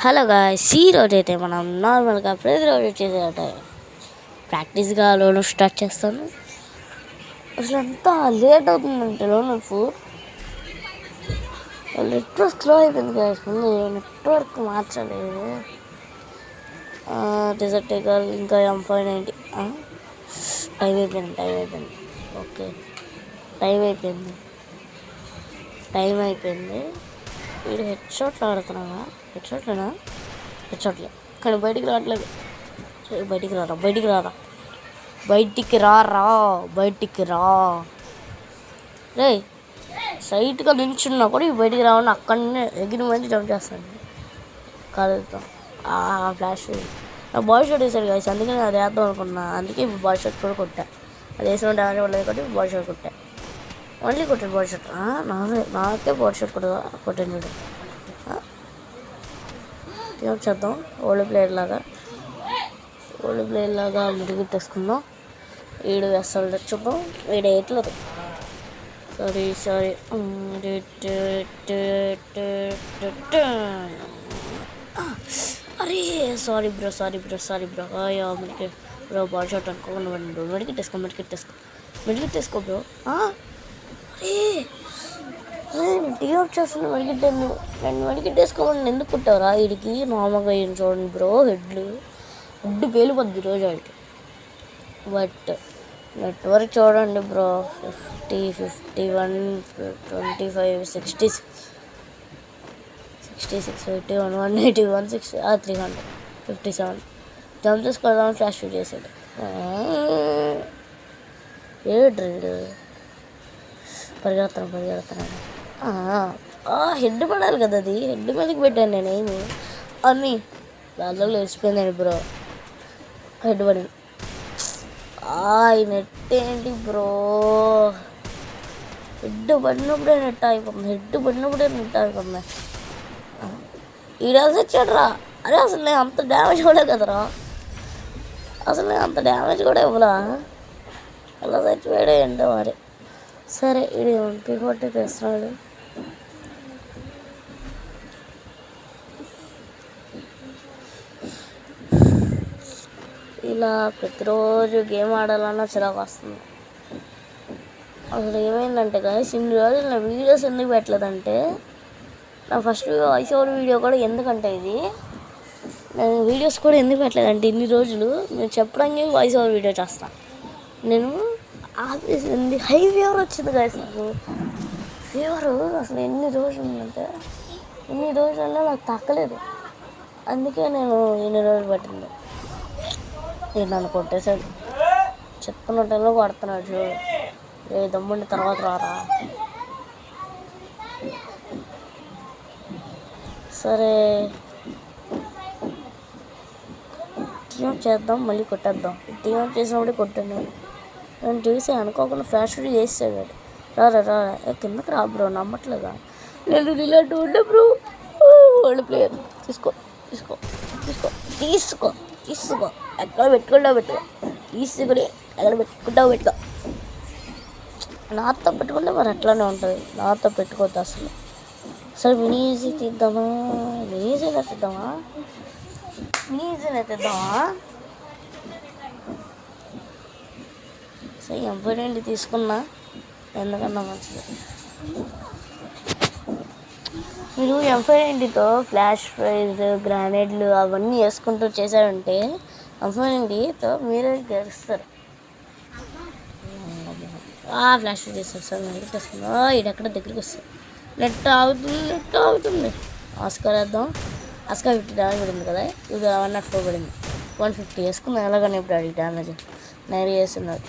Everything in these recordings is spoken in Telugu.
హలో గాయ్స్, ఈరోజు అయితే మనం నార్మల్గా ప్రతిరోజు చేసేట ప్రాక్టీస్గా లోన్ స్టార్ట్ చేస్తాను. అసలు ఎంత లేట్ అవుతుందంటే నాకు నెట్వర్క్ స్లో అయిపోయింది గాయ్స్. ముందు నెట్వర్క్ మార్చలేదు. డెజర్ట్ ఎగల్ ఇంకా M590 టైం అయిపోయింది. ఓకే, టైం అయిపోయింది. వీడు హెడ్ షాట్లు ఆడుతున్నావా? హెడ్ షాట్లే కానీ బయటికి రావట్లేదు. బయటికి రా రే. స్ట్రైట్గా నిల్చున్నా కూడా బయటికి రావని అక్కడనే ఎగిరి మంది జంప్ చేస్తాను. కలుగుతాం ఫ్లాష్ నా బాయ్ షాట్ వేసాడు కాదు, అందుకే నేను అది వేద్దాం అనుకున్నా. అందుకే ఇప్పుడు బాయ్ షాట్ కూడా కొట్టా. అది వేసిన డ్యామేజ్ పడలేదు కాబట్టి బాయ్ షాట్ కొట్టా. మళ్ళీ కొట్టాడు బాయ్ షాట్. నాకే బాయ్ షాట్ కొట్టాను చూడు. ఏం చేద్దాం, ఓల్డ్ ప్లేయర్ లాగా ముడిగిట్టేసుకుందాం. వీడు అసలు చూద్దాం, వీడు ఎట్లేదు. సారీ అరే సారీ బ్రో అయ్యో మనకి బ్రో బాల్ షాట్ అనుకోకుండా బ్రో. మెడికెట్టేసుకో బ్రో. అరే టీఅవుట్ చేస్తున్నా. నేను మెడికెట్టేసుకోమని ఎందుకు కుట్టారా? వీడికి నార్మల్గా ఏం చూడండి బ్రో, హెడ్ పేలిపోద్ది రోజు వాళ్ళకి. బట్ నెట్వర్క్ చూడండి బ్రో, 50, 51, 25, 66, 51, 180, 160, 300, 57 జంప్ చేసుకోదామని ఫ్లాష్ షూట్ చేశాడు. ఏడు పరిగెడుతున్నాను. హెడ్ పడాలి కదా, అది హెడ్ మీదకి పెట్టాను నేను ఏమి అని. దానిలో లేచిపోయిందండి బ్రో, హెడ్ పడింది. ఈ నెట్ ఏంటి బ్రో, హెడ్ పడినప్పుడే నెట్ అయిపోతుంది. ఈడాల్సి వచ్చాడు రా. అరే అసలు నేను అంత డ్యామేజ్ కూడా కదరా, ఇవ్వలా. అలా చచ్చిపోయాడు ఏంటో మరి. సరే ఇది పికొట్టి తెస్తున్నాడు. ఇలా ప్రతిరోజు గేమ్ ఆడాలన్నా చిరాకు వస్తుంది. అసలు ఏమైందంటే గాయ్స్, ఇన్ని రోజులు నా వీడియోస్ ఎందుకు పెట్టలేదంటే, నా ఫస్ట్ వాయిస్ ఓవర్ వీడియో కూడా ఎందుకంటే నేను వీడియోస్ కూడా ఎందుకు పెట్టలేదంటే, ఇన్ని రోజులు నేను చెప్పడానికి వాయిస్ ఓవర్ వీడియో చేస్తాను. నేను హై ఫీవర్ వచ్చింది గాయ్స్. నాకు ఫీవరు అసలు ఎన్ని రోజులు ఉందంటే, ఇన్ని రోజులలో నాకు తగ్గలేదు. అందుకే నేను ఇన్ని రోజులు పట్టింది. నేను నన్ను కొట్టేశాడు, చెప్పుకున్న టైంలో కొడుతున్నాడు చూడు. ఏ దమ్ముండి తర్వాత రారా. సరే టీఅప్ చేద్దాం, మళ్ళీ కొట్టేద్దాం. టీఅప్ చేసినప్పుడే కొట్టాను. నేను చూసి అనుకోకుండా ఫ్లాష్ షూట్ చేసాడు. రా కిందకి రా బ్రో, నమ్మట్లేదా? నేను ఇలాంటి ఉండే బ్రో. ఓల్డ్ ప్లేయర్ తీసుకో. ఎక్కడ పెట్టుకుంటావు పెట్టుకో. నాతో పెట్టుకుంటే మరి అట్లానే ఉంటుంది. నాతో పెట్టుకోవద్దు అసలు. సరే మినీ ఈజీ తీద్దామా? సరే M590 తీసుకున్నా, ఎందుకన్నా మంచిది. మీరు M590తో ఫ్లాష్ ఫ్రైజ్, గ్రానైడ్లు అవన్నీ వేసుకుంటూ చేశారంటే M590తో మీరే గెలుస్తారు. ఫ్లాష్ చేస్తారు సార్, మళ్ళీ తీసుకుందాం. ఇది ఎక్కడ దగ్గరికి వస్తుంది. నెట్ ఆగుతుంది. ఆస్కార్ వేద్దాం. ఆస్కార్ 50 డ్యామేజ్ పడింది కదా, ఇది 104 పడింది. 150 వేసుకుందాం. ఎలాగని ఇప్పుడు అడిగి డ్యామేజ్ 9 చేస్తున్నారు.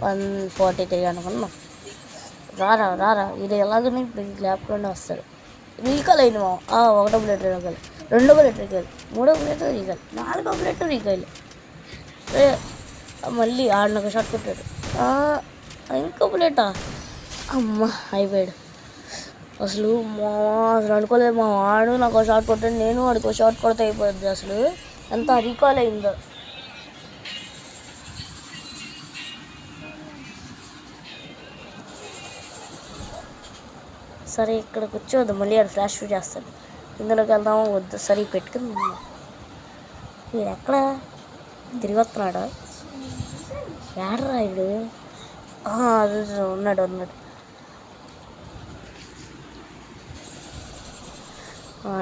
143 అనుకున్నాం. రారా ఇది ఎలాగని ఇప్పుడు ఈ ల్యాప్లోనే వస్తాడు. రీకాల్ అయింది మా. ఒకటో బుల్లెట్ రీకాల్, రెండో బుల్లెట్ రీకాల్, మూడో బుల్లెట్ రీకాల్, నాలుగో బుల్లెట్ రీకాల్. మళ్ళీ ఆడినొక షాట్ కొట్టాడు. ఇంకో బుల్లెటా? అమ్మ అయిపోయాడు. అసలు అనుకోలేదు మా వాడు నాకు ఒక షాట్ కొట్టాడు, నేను వాడికి ఒక షాట్ కొడితే అయిపోద్ది. అసలు ఎంత రీకాల్ అయిందో. సరే ఇక్కడ కూర్చోద్దు, మళ్ళీ ఆడు ఫ్లాష్ షూట్ చేస్తాడు. ఇందులోకి వెళ్దామా వద్దు, సరే పెట్టుకుని వీడు ఎక్కడ తిరిగి వస్తున్నాడా? ఏడరా వీడు? అది ఉన్నాడు.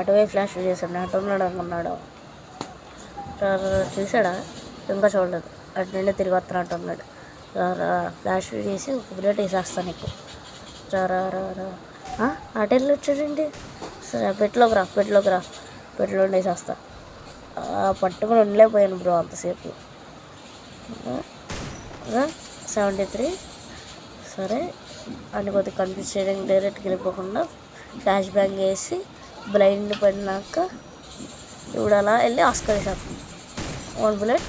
అటువైపు ఫ్లాష్ చేశాడు, అటు ఉన్నాడు అనుకున్నాడు. చూసాడా? ఇంకా చూడలేదు. అటు నుండి తిరిగి వస్తున్నట్టు ఉన్నాడు. ఫ్లాష్ చేసి ఒక బుల్లెట్ వేసేస్తాను నీకు. రా అటు వెళ్ళి వచ్చాడండి. సరే పెట్టలోకి రా. పెట్టలో వేసేస్తా. పట్టుకుని ఉండలేకపోయాను బ్రో అంతసేపు. 73. సరే అని కొద్దిగా కన్ఫ్యూజ్ చేయడానికి డైరెక్ట్కి వెళ్ళిపోకుండా ఫ్లాష్ బ్యాంగ్ వేసి బ్లైండ్ పడినాక ఇప్పుడు అలా వెళ్ళి ఆస్కర్ వేసేస్తాను. 1 బుల్లెట్,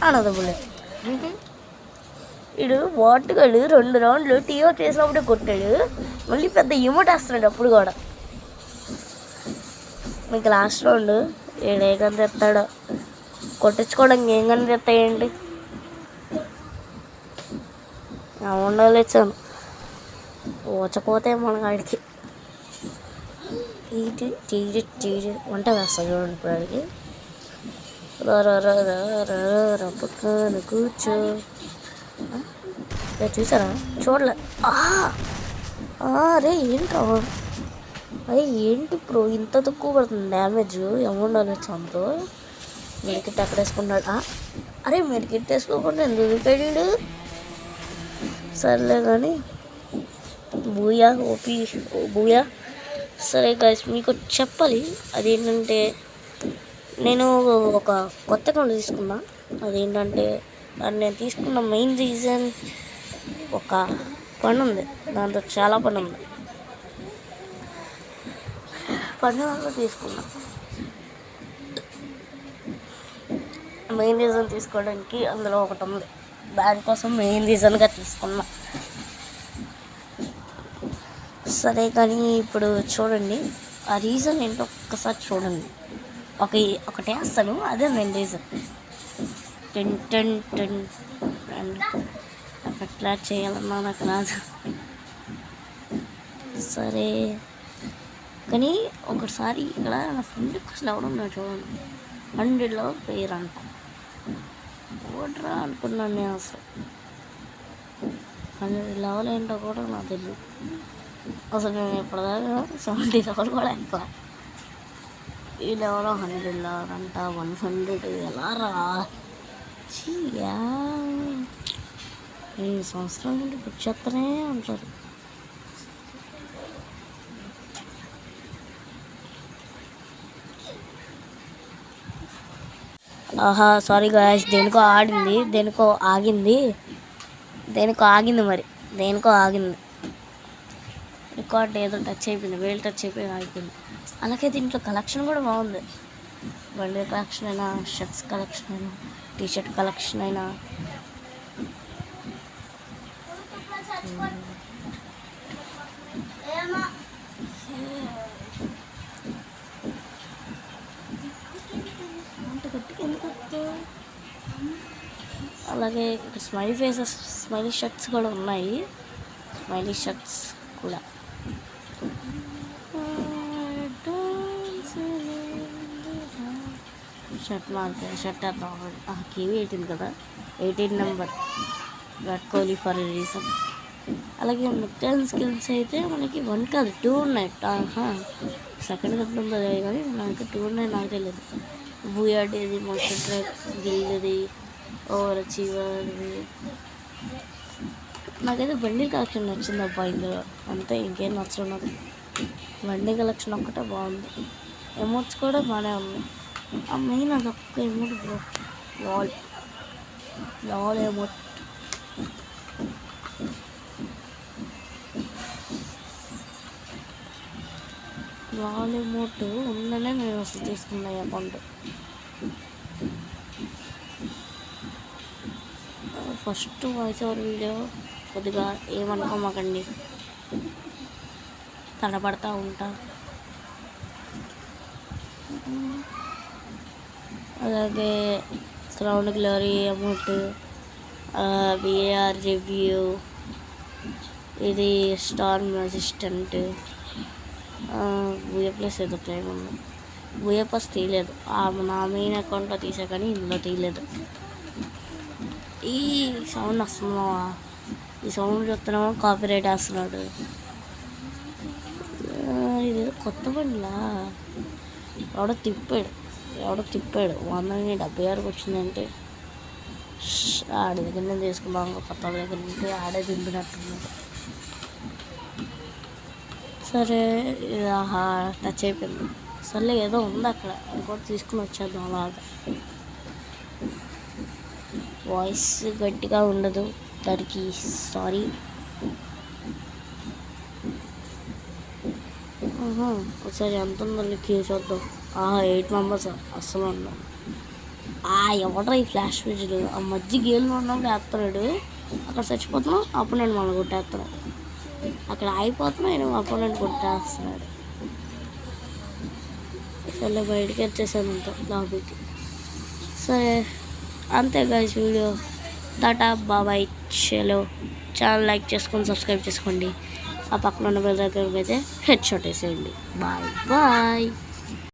అనదర్ బుల్లెట్. వీడు వాటుగాడు 2 రౌండ్లు టీఓ చేసినప్పుడే కొట్టాడు. మళ్ళీ పెద్ద ఇమోట్ వేస్తున్నాడు అప్పుడు కూడా. మీకు లాస్ట్ రౌండ్ వీడు ఏ గన్ తెస్తాడో. కొట్టించుకోవడానికి ఏం గన్ తెస్తాయండి? ఉండలేచాను ఓచపోతే మన కాడికి టీజీ వంట వేస్తాను చూడండి ఇప్పుడు వాడికి. పక్కన కూర్చో. చూసారా? చూడలే. అరే ఏంట్రా? అరే ఏంటి బ్రో ఇంత తక్కువ పడుతుంది డ్యామేజ్? ఏముండాలి చంతో మెడికెట్ అక్కడ వేసుకున్నాడు. అరే మెడికెట్ వేసుకోకుండా ఎందుకు దిగాడు? సర్లే కానీ బూయా ఓపీ బూయా. సరే గైస్ మీకు చెప్పాలి, అదేంటంటే నేను ఒక కొత్త అకౌంట్ తీసుకున్నా. అదేంటంటే నేను తీసుకున్న మెయిన్ రీజన్ ఒక పని ఉంది. దాంతో చాలా పని ఉంది. పని వల్ల తీసుకున్నా. మెయిన్ రీజన్ తీసుకోవడానికి అందులో ఒకటి ఉంది. దానికోసం మెయిన్ రీజన్గా తీసుకున్నా. సరే కానీ ఇప్పుడు చూడండి, ఆ రీజన్ ఏంటో ఒక్కసారి చూడండి. ఒకటే వేస్తాను, అదే మెయిన్ రీజన్. 10 ఎట్లా చేయాలన్నా నాకు రాదు. సరే కానీ ఒకసారి ఇక్కడ నా ఫ్రెండ్ అసలు ఎవడున్నాడు చూడండి. 100 పేరు అంట. ఓడరా అనుకున్నాను నేను. అసలు 100 లెవెల్ ఏంటో కూడా నాకు తెలియదు. అసలు నేను ఇప్పటిదాకా 70 లెవెల్ కూడా ఎక్కువ. ఈ లెవెల్ 100 లెవెల్ అంట, 100 ఎలా రా? ఈ సంవత్సరం నుండి గుర్చేస్తూనే ఉంటారు. సారీ గాయస్, దేనికో ఆడింది, దేనికో ఆగింది మరి దేనికో ఆగింది. రికార్డ్ ఏదో టచ్ అయిపోయింది, వేలు టచ్ అయిపోయి ఆగిపోయింది. అలాగే దీంట్లో కలెక్షన్ కూడా బాగుంది. బండి కలెక్షన్ అయినా, షర్ట్స్ కలెక్షన్ అయినా, టీషర్ట్ కలెక్షన్ అయినా. అలాగే ఇక్కడ స్మైలీ షర్ట్స్ కూడా ఉన్నాయి. స్మైలీ షర్ట్స్ కూడా. షర్ట్ కేవీ 18 కదా, 18 number. Virat Kohli for reason. అలాగే మిట్టన్ స్కిల్స్ అయితే మనకి 1 కాదు 2 ఉన్నాయి. సెకండ్ కప్లో ఉందో కానీ నాకు 2 ఉన్నాయి, నాకు తెలియదు. బూయాడేది, మోషన్ ట్రాక్, గిల్ది, ఓవర్ అచీవర్ది. నాకైతే బండి కలెక్షన్ నచ్చింది అబ్బా ఇందులో. అంతే, ఇంకేం నచ్చడం నాకు. బండి కలెక్షన్ ఒక్కటే బాగుంది. ఎమోట్స్ కూడా బాగానే ఉంది. ఆ మెయిన్ అది ఒక్క emote bro, Lal emote. Lal emote ఉందనే నేను అసలు తీసుకున్నా ఈ account. First voice over video కొద్దిగా ఏమనుకోమాకండి, తడబడతా ఉంటా. అలాగే crown glory amount, BAR review, ఇది స్టార్మ్ అసిస్టెంట్, బూయా ప్లస్ ఏదో క్లెయిమ్ ఉంది. బూయా ప్లస్ తీయలేదు, నా మెయిన్ అకౌంట్లో తీసా కానీ ఇందులో తీయలేదు. ఈ సౌండ్ వస్తున్నావా? ఈ సౌండ్ చూస్తున్నావా? కాపీరైట్ వేస్తున్నాడు. ఇదేదో కొత్త బండిలా ఎవడో తిప్పాడు 176 వచ్చిందంటే ఆడి దగ్గర నేను తీసుకున్నాం. కొత్త దగ్గర నుండి ఆడే దింపినట్టున్నాడు. సరే టచ్ అయిపోయింది. సర్లే ఏదో ఉంది అక్కడ, అది కూడా తీసుకుని వచ్చేద్దాం. అలాగా వాయిస్ గట్టిగా ఉండదు దానికి, సారీ. ఒకసారి ఎంత ఉందో క్యూ చూద్దాం. 8 మెంబర్స్ అస్సలు ఉన్నాం. ఎవడరా ఈ ఫ్లాష్ విజులు? ఆ మధ్య గేమ్లో ఉన్నప్పుడు వేస్తున్నాడు, అక్కడ చచ్చిపోతున్నాం, అపోనెంట్ మనం కొట్టేస్తున్నాడు. అక్కడ ఆగిపోతున్నా నేను అపోనెంట్ కొట్టేస్తున్నాడు. సరే బయటికి వచ్చేసాను ఇంకా లాబీకి. సరే అంతే గైస్ వీడియో. టాటా బాబాయ్ చలో. ఛానల్ లైక్ చేసుకొని సబ్స్క్రైబ్ చేసుకోండి. ఆ పక్కన ఉన్న బెల్ దగ్గర అయితే హెడ్ షాట్ వేసేయండి. Bye bye.